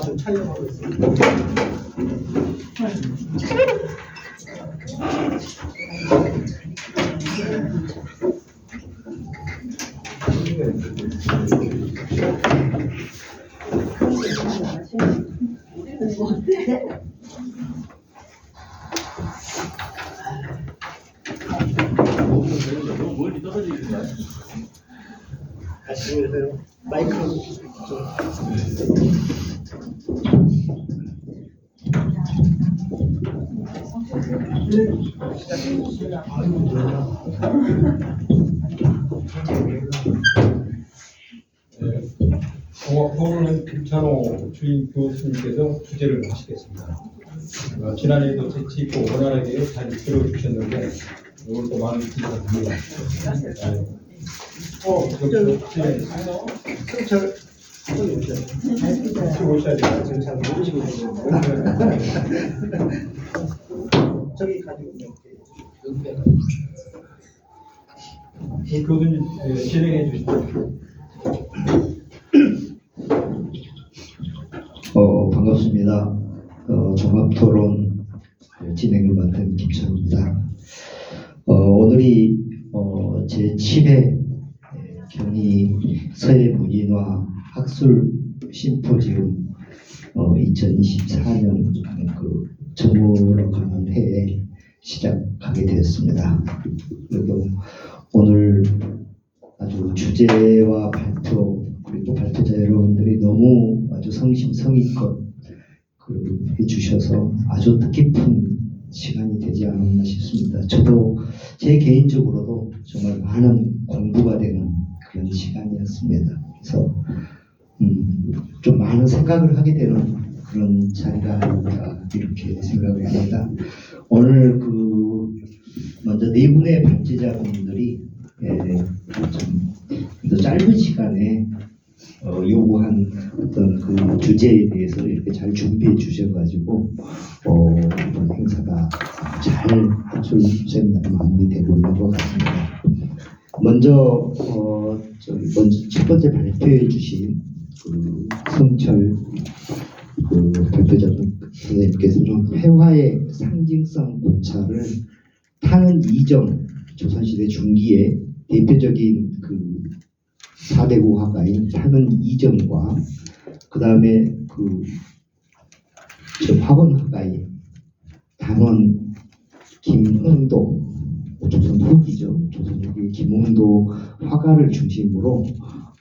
좀 촬영하고 있습니다. 너무 멀리 떨어지시나요? 다시 해서요. 마이크로 좀. 공학부는 김찬호 주임 교수님께서 주제를 하시겠습니다. 지난해에도 재치 있고 원활하게 잘 이끌어 주셨는데 오늘도 많은 기대가 됩니다. 승철 한번 오셔요. 오셔야 돼요. 지금 잘 모르시고 있는데. 저기 가지고 이렇게. 교수님 진행해 주시죠. 반갑습니다. 종합토론 진행을 맡은 김찬호입니다. 오늘이 제7회 경희 서해문인화 학술 심포지움 2024년 그 저물어 가는 해에 시작하게 되었습니다. 그리고 오늘 아주 주제와 발표 그리고 발표자 여러분들이 너무 아주 성심성의껏 해주셔서 아주 뜻깊은 시간이 되지 않았나 싶습니다. 저도 제 개인적으로도 정말 많은 공부가 되는 그런 시간이었습니다. 그래서 좀 많은 생각을 하게 되는 그런 자리가 아닌가 이렇게 생각을 합니다. 오늘 먼저 네 분의 발제자분들이 좀 짧은 시간에 요구한 어떤 그 주제에 대해서 이렇게 잘 준비해 주셔가지고 이번 행사가 잘 학술 세미나가 마무리되고 있는 것 같습니다. 먼저 첫 번째 발표해 주신 그 성철 발표자 선생님께서는 회화의 상징성 고찰을 타는 이정 조선시대 중기에 대표적인 그 4대국 화가인 타는 이정과 그 다음에 화원 화가인 단원 김홍도 조선 후기죠. 조선 후기 김홍도 화가를 중심으로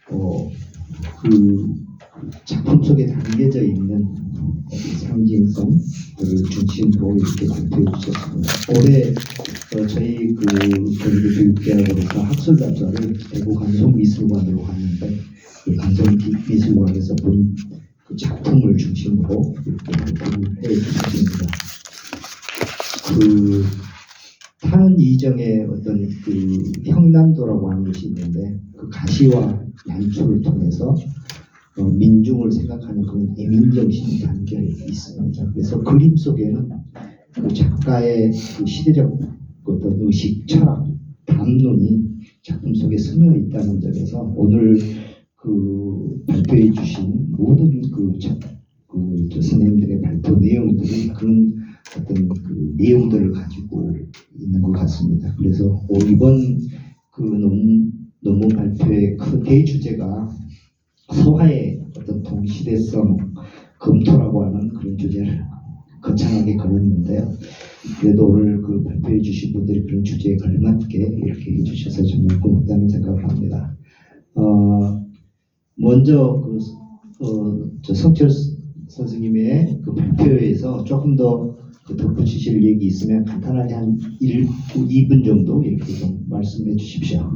그 작품 속에 담겨져 있는 상징성을 중심으로 이렇게 발표해 주셨습니다. 올해 저희 경기교육대학으로서 학술답사를 대구 감성미술관으로 하는데 그 감성미술관에서 본 그 작품을 중심으로 이렇게 발표를 해 주셨습니다. 그 타는 이정의 어떤 그 형난도라고 하는 것이 있는데 그 가시와 연출을 통해서 민중을 생각하는 그런 애민정신이 담겨 있습니다. 그래서 그림 속에는 그 작가의 그 시대적 어떤 의식, 철학, 담론이 작품 속에 스며 있다는 점에서 오늘 그 발표해 주신 모든 선생님들의 발표 내용들이 그런 어떤 그 내용들을 가지고 있는 것 같습니다. 그래서 이번 그 논문 발표의 큰 대주제가 서화의 어떤 동시대성 검토라고 하는 그런 주제를 거창하게 걸었는데요. 그래도 오늘 그 발표해 주신 분들이 그런 주제에 걸맞게 이렇게 해주셔서 정말 고맙다는 생각을 합니다. 먼저 성철 선생님의 그 발표에서 조금 더 덧붙이실 얘기 있으면 간단하게 한 2분 정도 이렇게 좀 말씀해 주십시오.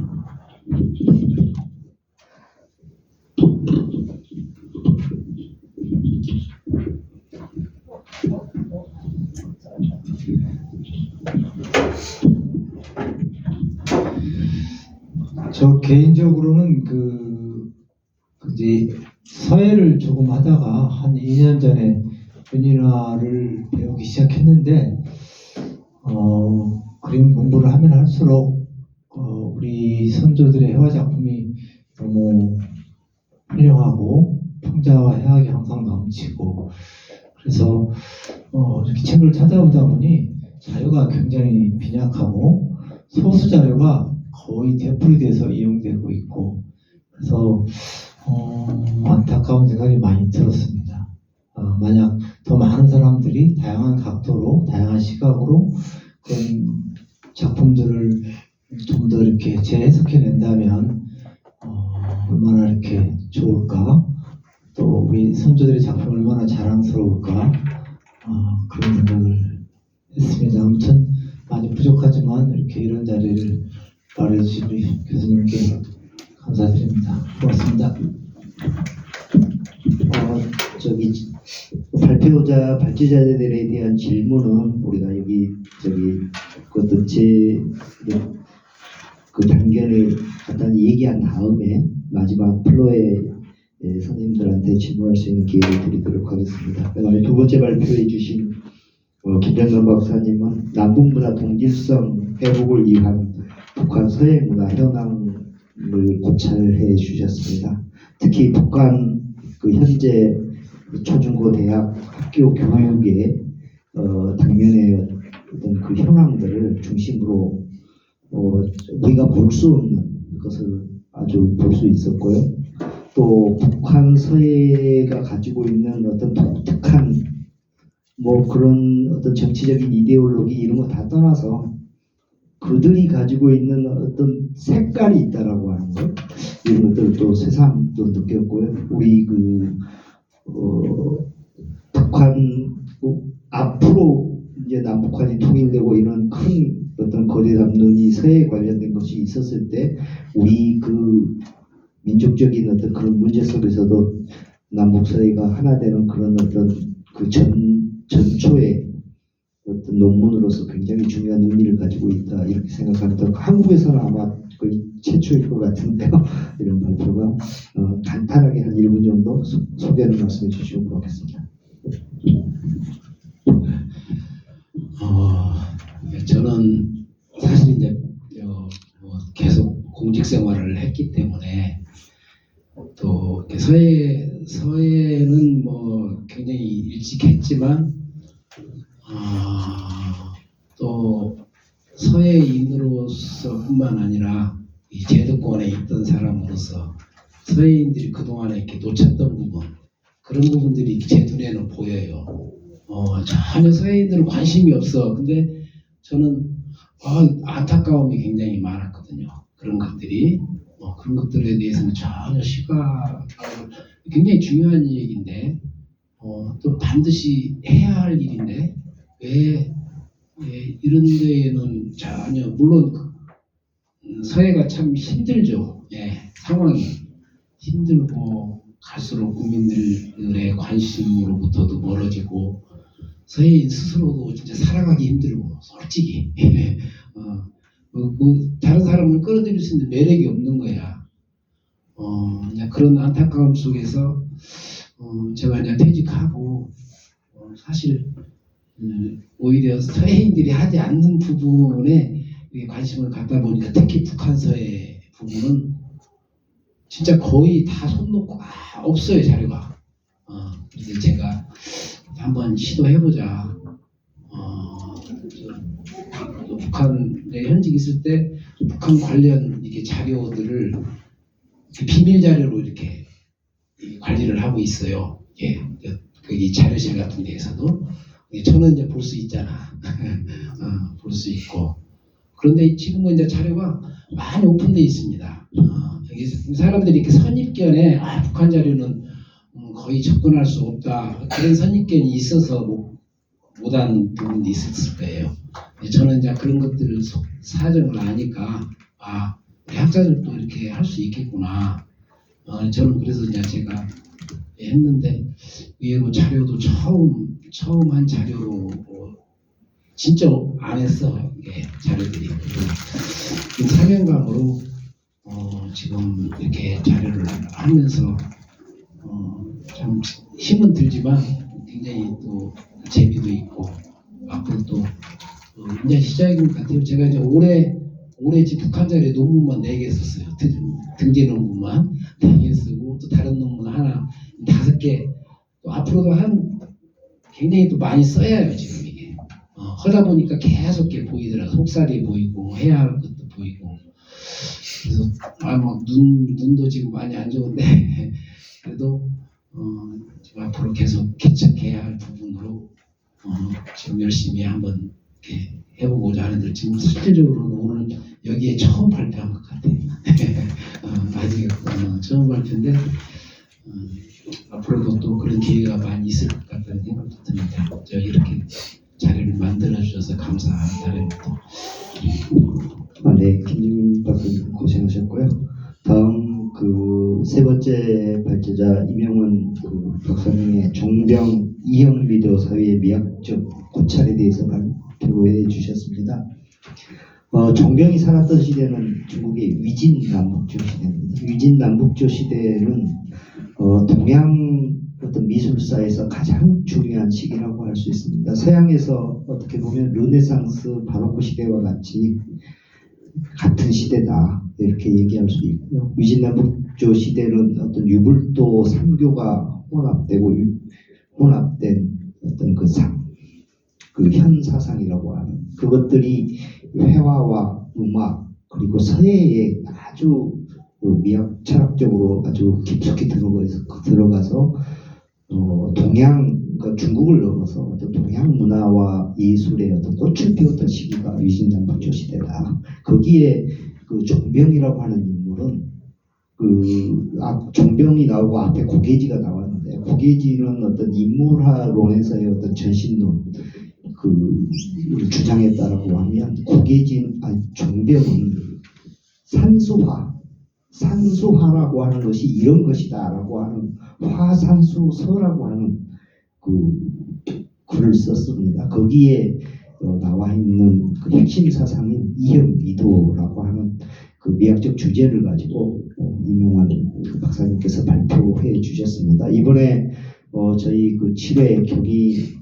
저 개인적으로는 이제 서예를 조금 하다가 한 2년 전에 문인화를 배우기 시작했는데 그림 공부를 하면 할수록 우리 선조들의 회화 작품이 너무 훌륭하고 풍자와 해학이 항상 넘치고 그래서 이렇게 책을 찾아보다 보니 자료가 굉장히 빈약하고 소수 자료가 거의 되풀이돼서 이용되고 있고 그래서 안타까운 생각이 많이 들었습니다. 만약 더 많은 사람들이 다양한 각도로 다양한 시각으로 그런 작품들을 좀 더 이렇게 재해석해낸다면 얼마나 이렇게 좋을까 또 우리 선조들의 작품 얼마나 자랑스러울까 그런 생각을 했습니다. 아무튼 많이 부족하지만 이렇게 이런 자리를 마련해주신 우리 교수님께 감사드립니다. 고맙습니다. 발제자들에 대한 질문은 우리가 여기 그 어떤 그 단계를 간단히 얘기한 다음에 마지막 플로에 선생님들한테 질문할 수 있는 기회를 드리도록 하겠습니다. 그다음에 두 번째 발표해 주신 김정관 박사님은 남북문화 동질성 회복을 위한 북한 서해 문화 현황을 고찰해 주셨습니다. 특히 북한 그 현재 초중고 대학 학교 교육의 당면의 어떤 그 현황들을 중심으로 우리가 볼 수 없는 것을 아주 볼 수 있었고요. 또 북한 서해가 가지고 있는 어떤 독특한 그런 어떤 정치적인 이데올로기 이런 거 다 떠나서 그들이 가지고 있는 어떤 색깔이 있다라고 하는 것 이런 것들을 또 새삼 또 느꼈고요. 우리 북한 앞으로 이제 남북한이 통일되고 이런 큰 어떤 거대 담론이 서해에 관련된 것이 있었을 때 우리 그 민족적인 어떤 그런 문제 속에서도 남북 서해가 하나 되는 그런 어떤 그 전초의 어떤 논문으로서 굉장히 중요한 의미를 가지고 있다 이렇게 생각합니다. 한국에서는 아마 거의 최초일 것 같은데요. 이런 발표가 간단하게 한 1분 정도 소개를 말씀해 주시면 고맙겠습니다. 저는 사실 이제 계속 공직 생활을 했기 때문에 또 서해는 굉장히 일찍 했지만 또 서해인으로서뿐만 아니라 이 제도권에 있던 사람으로서 서해인들이 그동안에 이렇게 놓쳤던 부분 그런 부분들이 제 눈에는 보여요. 전혀 서해인들은 관심이 없어. 근데 저는 안타까움이 굉장히 많았거든요. 그런 것들이 그런 것들에 대해서는 전혀 굉장히 중요한 얘기인데 또 반드시 해야 할 일인데 왜 이런 데에는 전혀 물론 서해가 참 힘들죠. 상황이 힘들고 갈수록 국민들의 관심으로부터도 멀어지고 서해인 스스로도 진짜 살아가기 힘들고 솔직히 다른 사람을 끌어들일 수 있는 매력이 없는 거야. 그런 안타까움 속에서 제가 이제 퇴직하고 사실 오히려 서해인들이 하지 않는 부분에 관심을 갖다 보니까 특히 북한 서해 부분은 진짜 거의 다 손 놓고 없어요 자료가. 그래서 제가 한번 시도해보자. 북한에 현직 있을 때 북한 관련 이렇게 자료들을 비밀 자료로 이렇게 관리를 하고 있어요. 이 자료실 같은 데에서도 저는 이제 볼 수 있잖아. 볼 수 있고. 그런데 지금은 이제 자료가 많이 오픈되어 있습니다. 사람들이 이렇게 선입견에 북한 자료는 거의 접근할 수 없다 그런 선입견이 있어서 못한 부분도 있었을 거예요. 저는 이제 그런 것들을 사정을 아니까 우리 학자들도 이렇게 할 수 있겠구나. 저는 그래서 이제 제가 했는데 의외로 자료도 처음 한 자료로 진짜 안 했어. 자료들이 사명감으로 지금 이렇게 자료를 하면서 참 힘은 들지만 굉장히 또 재미도 있고 앞으로 또 이제 시작인 것 같아요. 제가 이제 올해 이제 북한 자료에 논문만 4개 썼어요. 등재 논문만 4개 쓰고 또 다른 논문 하나 5개. 또 앞으로도 굉장히 또 많이 써야 해요 지금 이게. 하다 보니까 계속 이렇게 보이더라고요. 속살이 보이고 해야 할 것도 보이고. 그래서 막 눈도 지금 많이 안 좋은데 그래도 지금 앞으로 계속 개척해야 할 부분으로 지금 열심히 한번 이렇게 해보고자 하는데 지금 실질적으로는 오늘 여기에 처음 발표한 것 같아요. 아직 처음 발표인데 앞으로도 또 그런 기회가 많이 있을 것 같다는 생각도 듭니다. 저 이렇게 자료를 만들어 주셔서 감사드립니다. 네, 김준민 박사님 고생하셨고요. 다음 세 번째 발제자 이명원 박사님의 종병 이형비도 사회의 미학적 고찰에 대해서 발표해 주셨습니다. 종병이 살았던 시대는 중국의 위진남북조 시대입니다. 위진남북조 시대는 동양 어떤 미술사에서 가장 중요한 시기라고 할 수 있습니다. 서양에서 어떻게 보면 르네상스 바로크 시대와 같은 시대다 이렇게 얘기할 수 있고요. 위진남북조 시대는 어떤 유불도 3교가 혼합된 어떤 그 현사상이라고 하는 그것들이 회화와 음악 그리고 서예에 아주 미학 철학적으로 아주 깊숙이 들어가서 동양 그러니까 중국을 넘어서 어떤 동양 문화와 예술의 어떤 꽃을 피웠던 시기가 위진남북조 시대다. 거기에 그 종병이라고 하는 인물은 종병이 나오고 앞에 고계지가 나왔는데 고계지는 어떤 인물화론에서의 어떤 전신론 주장했다라고 하면 종병은 산수화라고 하는 것이 이런 것이다라고 하는 화산수서라고 하는 글을 썼습니다. 거기에 나와 있는 그 핵심 사상인 이형미도라고 하는 그 미학적 주제를 가지고 이명환 박사님께서 발표해 주셨습니다. 이번에 저희 7회 경기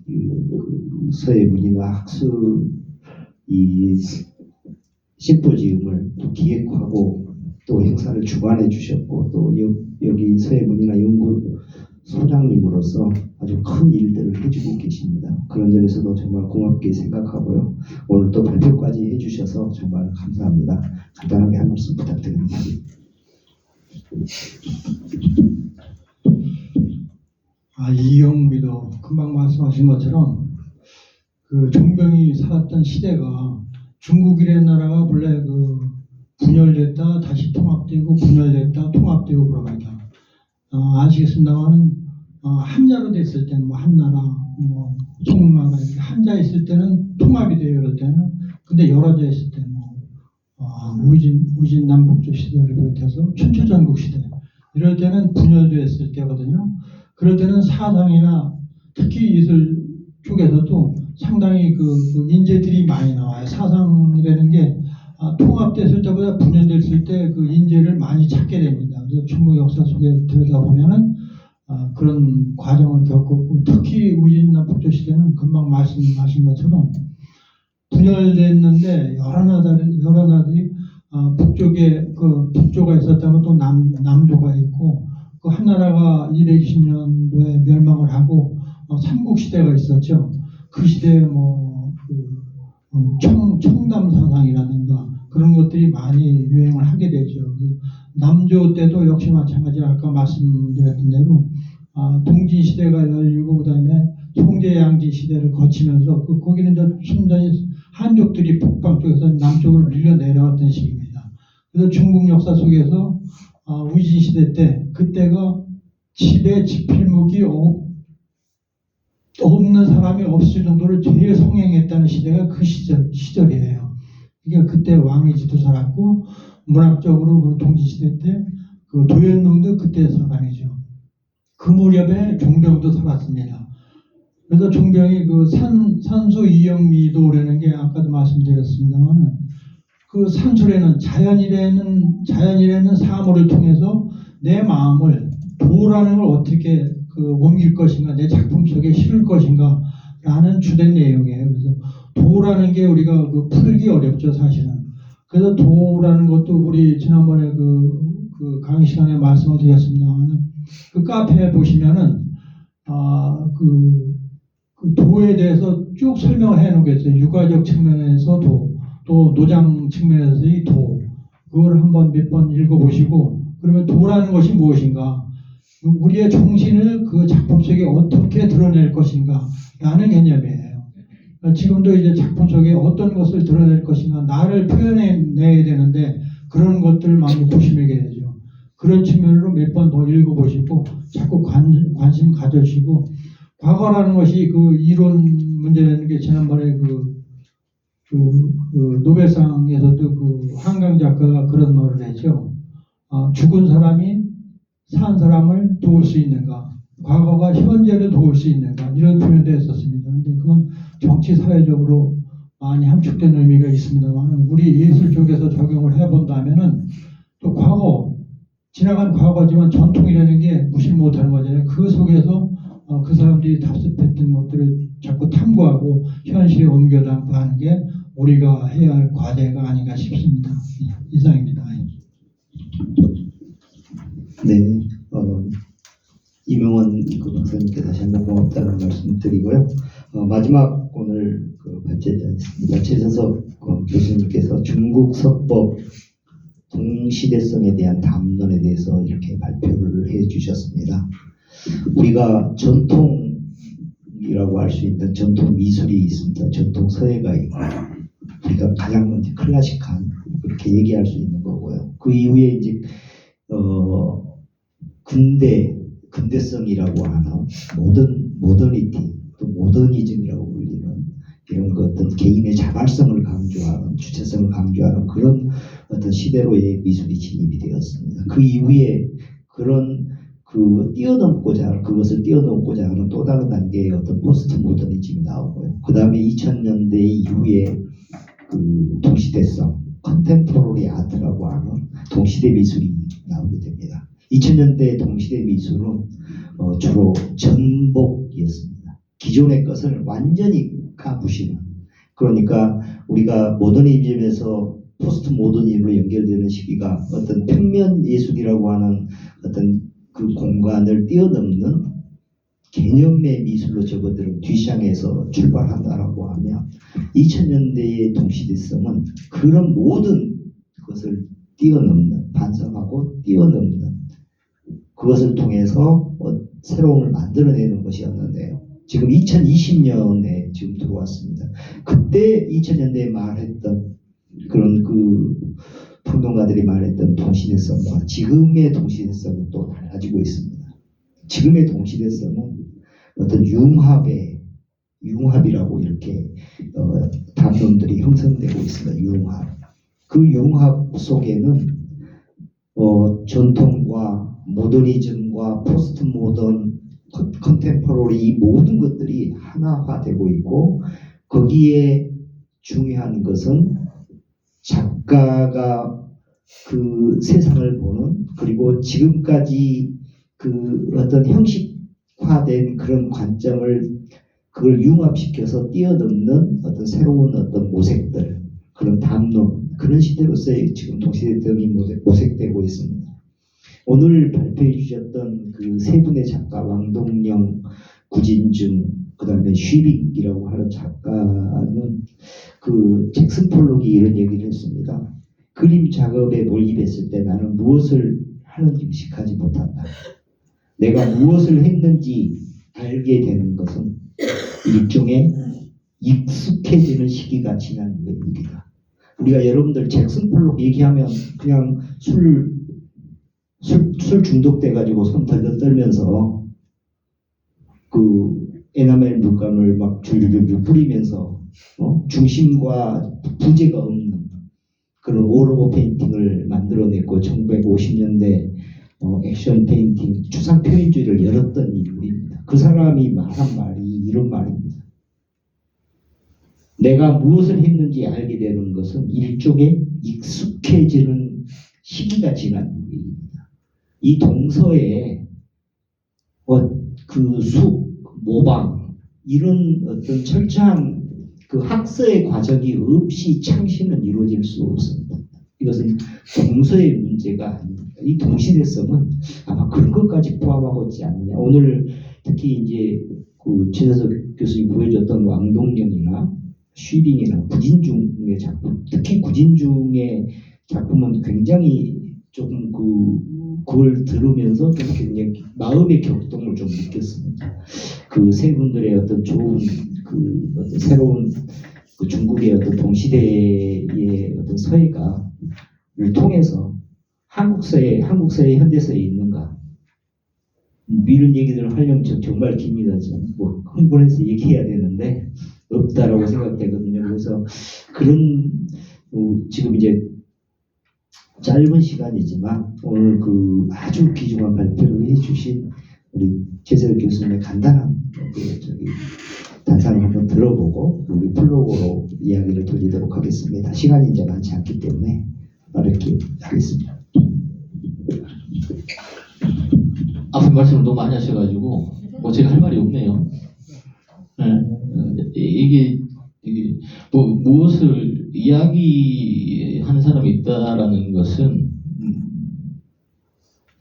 서예문이나 학술 심포지움을 또 기획하고 또 행사를 주관해 주셨고 또 여기 서예문이나 연구 소장님으로서 아주 큰 일들을 해주고 계십니다. 그런 점에서도 정말 고맙게 생각하고요. 오늘 또 발표까지 해주셔서 정말 감사합니다. 간단하게 한 말씀 부탁드립니다. 이형미도 금방 말씀하신 것처럼 그 종병이 살았던 시대가 중국이라는 나라가 본래 분열됐다 다시 통합되고 분열됐다 통합되고 그러니까 아시겠습니다만은 한자로 됐을 때는 한나라 송나라 이렇게 한자 있을 때는 통합이 돼요. 그럴 때는 근데 여러자 있을 때는 위진 남북조 시대를 비롯해서 춘추전국 시대 이럴 때는 분열됐을 때거든요. 그럴 때는 사상이나 특히 예술 쪽에서도 상당히 그 인재들이 많이 나와요. 사상이라는 게 통합됐을 때보다 분열됐을 때 그 인재를 많이 찾게 됩니다. 그래서 중국 역사 속에 들여다보면은 그런 과정을 겪었고 특히 위진남북조 시대는 금방 말씀하신 것처럼 분열됐는데 여러 나라들이 북쪽에 북조가 있었다면 또 남조가 있고 그 한 나라가 220년도에 멸망을 하고 삼국 시대가 있었죠. 그 시대에 청담 사상이라든가 그런 것들이 많이 유행을 하게 되죠. 남조 때도 역시 마찬가지로 아까 말씀드렸던 대로 동진 시대가 열리고 그다음에 송제양지 시대를 거치면서 거기는 이제 순전히 한족들이 북방 쪽에서 남쪽으로 밀려 내려왔던 시기입니다. 그래서 중국 역사 속에서 위진 시대 때 그때가 집에 지필목이 없는 사람이 없을 정도로 제일 성행했다는 시대가 그 시절이에요. 그러니까 그때 왕이지도 살았고 문학적으로 그 동진시대 때 그 도현농도 그때 사람이죠. 그 무렵에 종병도 살았습니다. 그래서 종병이 그 산수 이형미도라는 게 아까도 말씀드렸습니다만 그 산술에는 자연이라는 사물을 통해서 내 마음을 도라는 걸 어떻게 옮길 것인가 내 작품 속에 실을 것인가 라는 주된 내용이에요. 그래서 도라는 게 우리가 그 풀기 어렵죠, 사실은. 그래서 도라는 것도 우리 지난번에 그 강의 시간에 말씀을 드렸습니다만, 그 카페에 보시면은, 그 도에 대해서 쭉 설명을 해 놓겠어요. 육아적 측면에서 도, 또 노장 측면에서의 도. 그걸 한번 몇 번 읽어보시고, 그러면 도라는 것이 무엇인가? 우리의 정신을 그 작품 속에 어떻게 드러낼 것인가? 라는 개념이에요. 지금도 이제 작품 속에 어떤 것을 드러낼 것인가? 나를 표현해내야 되는데, 그런 것들 많이 보시게 되죠. 그런 측면으로 몇 번 더 읽어보시고, 자꾸 관심 가져주시고, 과거라는 것이 그 이론 문제라는 게 지난번에 그 노벨상에서도 그 한강 작가가 그런 말을 했죠. 죽은 사람이 산 사람을 도울 수 있는가? 과거가 현재를 도울 수 있는가? 이런 표현도 했었습니다. 근데 그건 정치 사회적으로 많이 함축된 의미가 있습니다만, 우리 예술 쪽에서 적용을 해본다면은 또 과거, 지나간 과거지만 전통이라는 게 무시 못하는 거잖아요. 그 속에서 그 사람들이 답습했던 것들을 자꾸 탐구하고 현실에 옮겨 담고 하는 게 우리가 해야 할 과제가 아닌가 싶습니다. 이상입니다. 네, 이명원 그 박사님께 다시 한번 고맙다는 말씀 드리고요. 마지막 오늘 그 발제자였습니다. 최재석 교수님께서 중국 서법 동시대성에 대한 담론에 대해서 이렇게 발표를 해 주셨습니다. 우리가 전통이라고 할 수 있는 전통 미술이 있습니다. 전통 서예가 있고, 우리가 가장 먼저 클래식한 그렇게 얘기할 수 있는 거고요. 그 이후에 이제 근대성이라고 하는 모더니티, 또 모더니즘이라고 불리는 이런 그 어떤 개인의 자발성을 강조하는, 주체성을 강조하는 그런 어떤 시대로의 미술이 진입이 되었습니다. 그 이후에 그런 그것을 뛰어넘고자 하는 또 다른 단계의 어떤 포스트 모더니즘이 나오고요. 그 다음에 2000년대 이후에 그 동시대성, 컨템포러리 아트라고 하는 동시대 미술이 나오게 됩니다. 2000년대 동시대 미술은 주로 전복이었습니다. 기존의 것을 완전히 까부시는, 그러니까 우리가 모더니즘에서 포스트 모더니즘으로 연결되는 시기가 어떤 평면 예술이라고 하는 어떤 그 공간을 뛰어넘는 개념의 미술로 접어들은 뒤샹에서 출발한다라고 하면, 2000년대의 동시대성은 그런 모든 것을 뛰어넘는, 반성하고 뛰어넘는, 그것을 통해서 새로움을 만들어내는 것이었는데요. 지금 2020년에 지금 들어왔습니다. 그때 2000년대에 말했던 그런 그 평론가들이 말했던 동시대성과 지금의 동시대성은 또 달라지고 있습니다. 지금의 동시대성은 어떤 융합이라고 이렇게 담론들이 형성되고 있습니다. 융합. 그 융합 속에는 전통과 모더니즘과 포스트 모던, 컨템포러리 이 모든 것들이 하나화되고 있고, 거기에 중요한 것은 작가가 그 세상을 보는, 그리고 지금까지 그 어떤 형식화된 그런 관점을 그걸 융합시켜서 뛰어넘는 어떤 새로운 어떤 모색들, 그런 담론, 그런 시대로서의 지금 동시대성이 모색되고 있습니다. 오늘 발표해 주셨던 그 세 분의 작가, 왕동영, 구진중, 그 다음에 쉬빅이라고 하는 작가는 그 잭슨 폴록이 이런 얘기를 했습니다. 그림 작업에 몰입했을 때 나는 무엇을 하는지 의식하지 못한다. 내가 무엇을 했는지 알게 되는 것은 일종의 익숙해지는 시기가 지난 일이다. 우리가 여러분들 잭슨 폴록 얘기하면 그냥 술 중독돼가지고 손 덜덜 떨면서 그 에나멜 물감을 막 줄줄줄 뿌리면서 중심과 부재가 없는 그런 올오버 페인팅을 만들어냈고, 1950년대 액션 페인팅, 추상 표현주의를 열었던 인물입니다. 그 사람이 말한 말이 이런 말입니다. 내가 무엇을 했는지 알게 되는 것은 일종의 익숙해지는 시기가 지난 일입니다. 이 동서에 그 숲, 모방, 이런 어떤 철저한 그 학서의 과정이 없이 창시는 이루어질 수 없습니다. 이것은 동서의 문제가 아닙니다. 이 동시대성은 아마 그런 것까지 포함하고 있지 않느냐. 오늘 특히 이제 그 최재석 교수님 보여줬던 왕동령이나 쉬빙이나 구진중의 작품, 특히 구진중의 작품은 굉장히 조금 그걸 들으면서 좀 굉장히 마음의 격동을 좀 느꼈습니다. 그 세 분들의 어떤 좋은 그 어떤 새로운 그 중국의 어떤 동시대의 어떤 서예가를 통해서 한국사의 현대사에 있는가 이런 얘기들을 하려면 정말 깁니다. 뭐 흥분해서 얘기해야 되는데 없다라고 생각되거든요. 그래서 그런 지금 이제 짧은 시간이지만 오늘 그 아주 귀중한 발표를 해주신 우리 최재석 교수님의 간단한 단상을 한번 들어보고 우리 플로그로 이야기를 돌리도록 하겠습니다. 시간이 이제 많지 않기 때문에 이렇게 하겠습니다. 앞에 말씀을 너무 많이 하셔가지고 뭐 제가 할 말이 없네요. 이게 뭐 무엇을 이야기하는 사람이 있다라는 것은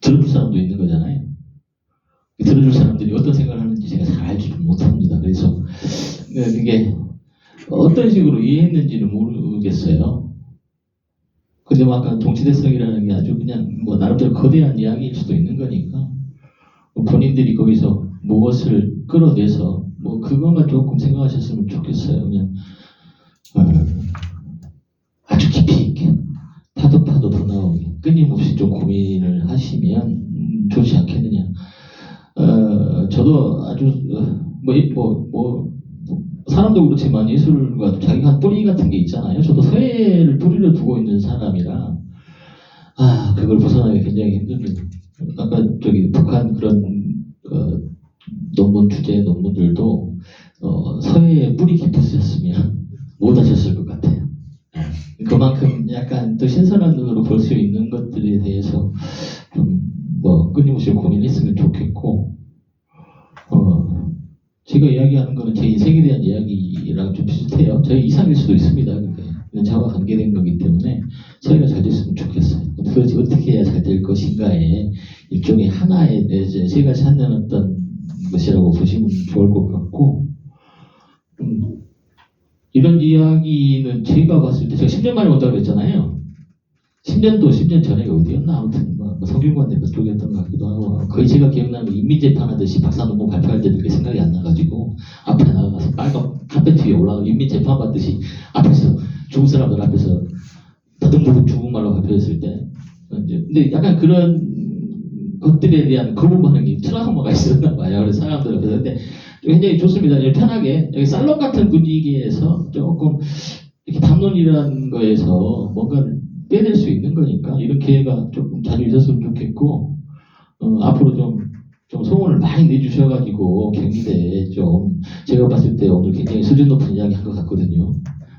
들어줄 사람도 있는 거잖아요. 들어줄 사람들이 어떤 생각을 하는지 제가 잘 알지 못합니다. 그래서 그게 어떤 식으로 이해했는지는 모르겠어요. 근데 뭐 아까 동시대성이라는 게 아주 그냥 뭐 나름대로 거대한 이야기일 수도 있는 거니까 본인들이 거기서 무엇을 끌어내서 뭐 그것만 조금 생각하셨으면 좋겠어요. 그냥 아주 깊이 있게 파도 더 나오게 끊임없이 좀 고민을 하시면 좋지 않겠느냐. 저도 아주 사람도 그렇지만 예술과 자기가 한 뿌리 같은 게 있잖아요. 저도 서예를 뿌리를 두고 있는 사람이라 그걸 벗어나기 굉장히 힘듭니다. 아까 북한 그런 논문들도 서예에 뿌리 깊으셨으면 못 하셨을 것 같아요. 그만큼 약간 또 신선한 눈으로 볼 수 있는 것들에 대해서 좀 끊임없이 고민했으면 좋겠고, 제가 이야기하는 거는 제 인생에 대한 이야기랑 좀 비슷해요. 저희 이상일 수도 있습니다. 근데 저와 관계된 거기 때문에 서예가 잘 됐으면 좋겠어요. 도대체 어떻게 해야 잘 될 것인가에 일종의 하나의 제가 찾는 어떤 것이라고 보시면 좋을 것 같고, 이런 이야기는 제가 봤을 때 제가 10년 만에 온다고 그랬잖아요. 10년 전에 어디였나 아무튼 성균관대 그쪽이었던 것 같기도 하고, 거의 제가 기억나는 거 인민재판하듯이 박사 논문 발표할 때도 그게 생각이 안 나가지고 앞에 나가서 빨간 카페트 위에 올라가 인민재판 받듯이 앞에서 중국 사람들 앞에서 더듬더듬 중국말로 발표했을 때, 근데 약간 그런 것들에 대한 거부 반응이 트라우마가 있었나 봐요. 그래서 사람들 앞에서. 근데 굉장히 좋습니다. 편하게 여기 살롱 같은 분위기에서 조금 이렇게 담론이라는 거에서 뭔가를 빼낼 수 있는 거니까 이런 기회가 조금 자주 있었으면 좋겠고, 앞으로 좀 소원을 많이 내주셔가지고 경희대에 좀 제가 봤을 때 오늘 굉장히 수준 높은 이야기 한 것 같거든요.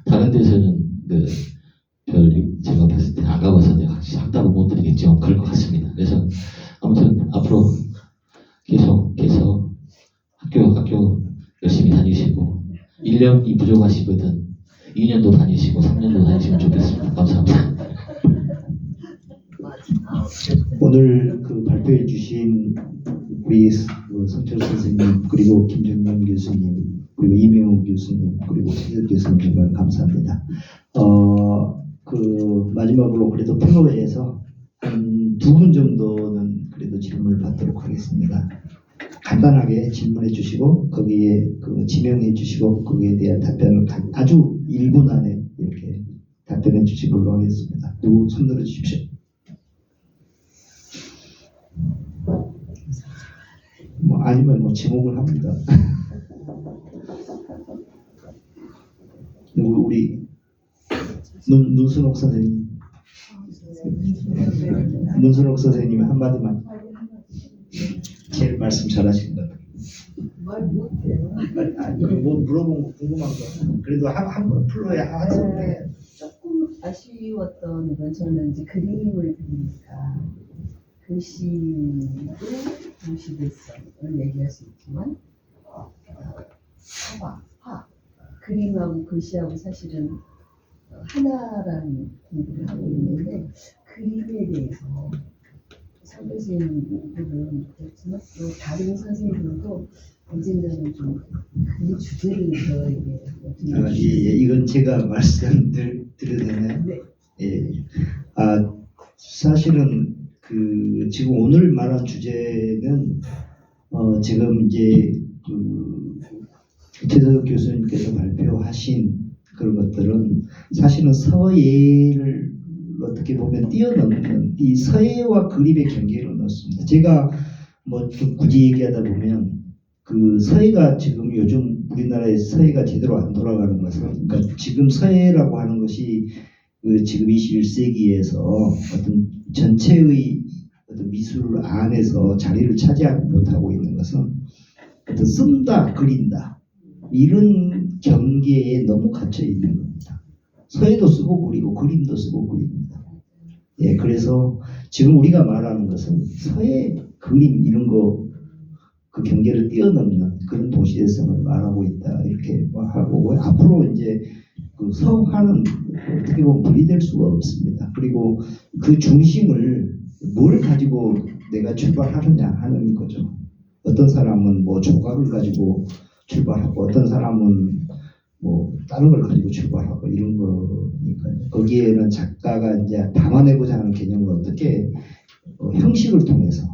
다른 데서는 제가 봤을 때 안 가봐서 내가 확답은 못 드리겠죠. 그럴 것 같습니다. 그래서 아무튼 앞으로 계속 학교 열심히 다니시고 1년이 부족하시거든 2년도 다니시고 3년도 다니시면 좋겠습니다. 감사합니다. 오늘 그 발표해 주신 우리 성철 선생님 그리고 김정남 교수님 그리고 이명훈 교수님 그리고 최재석 교수님 정말 감사합니다. 그 마지막으로 그래도 플로에서 한 두 분 정도는 그래도 질문을 받도록 하겠습니다. 간단하게 질문해 주시고 거기에 그 지명해 주시고 거기에 대한 답변을 아주 1분 안에 이렇게 답변해 주신 걸로 하겠습니다. 누구 손 들어 주십시오. 아니면 제목을 합니다. 누구 우리 문순옥 선생님. 문순옥 선생님 한마디만. 제일 말씀 잘하시는 것 같아요. 말 못해요. 아니 뭐 물어본 거 궁금한 거. 그래도 한번 플로에 하셨는데. 조금 아쉬웠던 건 저는 이제 그림을 그리니까 글씨도 동시대성을 얘기할 수 있지만 화 그림하고 글씨하고 사실은 하나라는 공부를 하고 있는데 그림에 대해서 선 교수님들은 그렇지만 또 다른 선생님들도 언젠가는 좀 그 주제를 저에게 이건 제가 말씀드려도 되나요? 네. 예. 사실은 그 지금 오늘 말한 주제는 지금 이제 그 최재석 교수님께서 발표하신 그런 것들은 사실은 서예를 어떻게 보면 뛰어넘는 이 서예와 그림의 경계를 넣습니다. 제가 뭐 좀 굳이 얘기하다 보면 그 서예가 지금 요즘 우리나라의 서예가 제대로 안 돌아가는 것은 그러니까 지금 서예라고 하는 것이 그 지금 21세기에서 어떤 전체의 어떤 미술 안에서 자리를 차지하지 못하고 있는 것은 어떤 쓴다 그린다 이런 경계에 너무 갇혀 있는 겁니다. 서예도 쓰고 그리고 그림도 쓰고 그립니다. 예, 그래서 지금 우리가 말하는 것은 서예, 그림 이런 거 그 경계를 뛰어넘는 그런 도시대성을 말하고 있다 이렇게 하고 앞으로 이제 그 서화는 어떻게 보면 분리될 수가 없습니다. 그리고 그 중심을 뭘 가지고 내가 출발하느냐 하는 거죠. 어떤 사람은 뭐 조각을 가지고 출발하고 어떤 사람은 뭐 다른 걸 가지고 출발하고 이런 거니까요. 거기에는 작가가 이제 담아내고자 하는 개념을 어떻게 형식을 통해서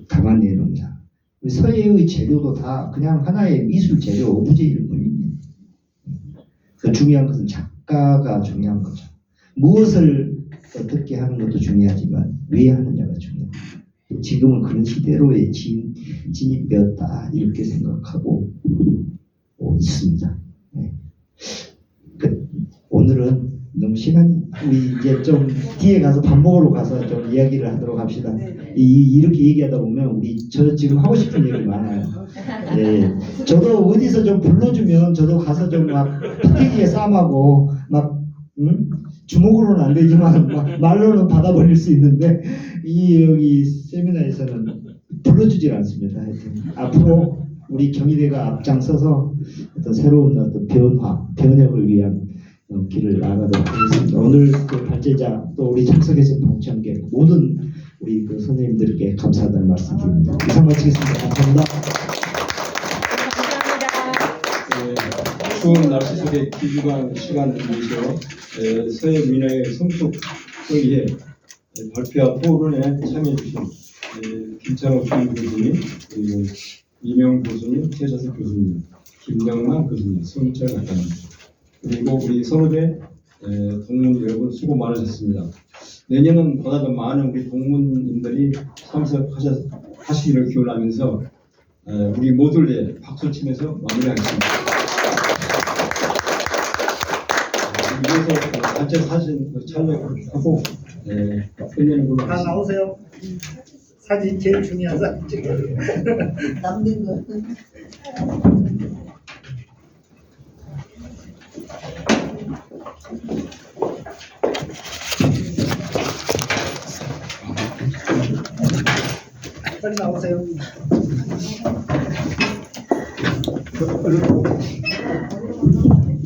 담아내느냐. 서예의 재료도 다 그냥 하나의 미술 재료 오브제일 뿐입니다. 그 중요한 것은 작가가 중요한 거죠. 무엇을 어떻게 하는 것도 중요하지만 왜 하느냐가 중요합니다. 지금은 그런 시대로의 진입되었다 이렇게 생각하고 있습니다. 네. 오늘은 너무 시간이 우리 이제 좀 뒤에 가서 밥 먹으러 가서 좀 이야기를 하도록 합시다. 이렇게 얘기하다 보면 저 지금 하고 싶은 얘기 많아요. 네. 저도 어디서 좀 불러주면 저도 가서 좀 막 피튀기에 쌈하고 막 주먹으로는 안 되지만 막 말로는 받아버릴 수 있는데 여기 세미나에서는 불러주질 않습니다. 하여튼 앞으로 우리 경희대가 앞장서서 어떤 새로운 어떤 변혁을 위한 길을 나가도록 하겠습니다. 오늘 그 발제자 또 우리 참석해주신 방청객 모든 우리 그 선생님들께 감사하다는 말씀드립니다. 이상 마치겠습니다. 감사합니다. 추운 날씨 속에 귀중한 시간을 내서 서예 민화의 성숙을 위해 발표와 토론에 참여해주신 김찬호 주임 교수님, 그리고 이명 교수님, 최재석 교수님, 김정만 교수님, 송철 작가님, 그리고 우리 서울대 동문 여러분 수고 많으셨습니다. 내년은 보다 더 많은 우리 동문님들이 참석하시기를 기원하면서 우리 모두를 박수 치면서 마무리하겠습니다. 이어서 단체 사진 촬영하고 끝내는 걸로 다 하겠습니다. 나오세요. 사진 제일 중요한 사진 찍어요. 남는 거. 빨리 나오세요.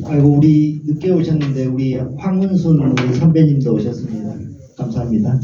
아이고 우리 늦게 오셨는데 우리 황은순 우리 선배님도 오셨습니다. 감사합니다.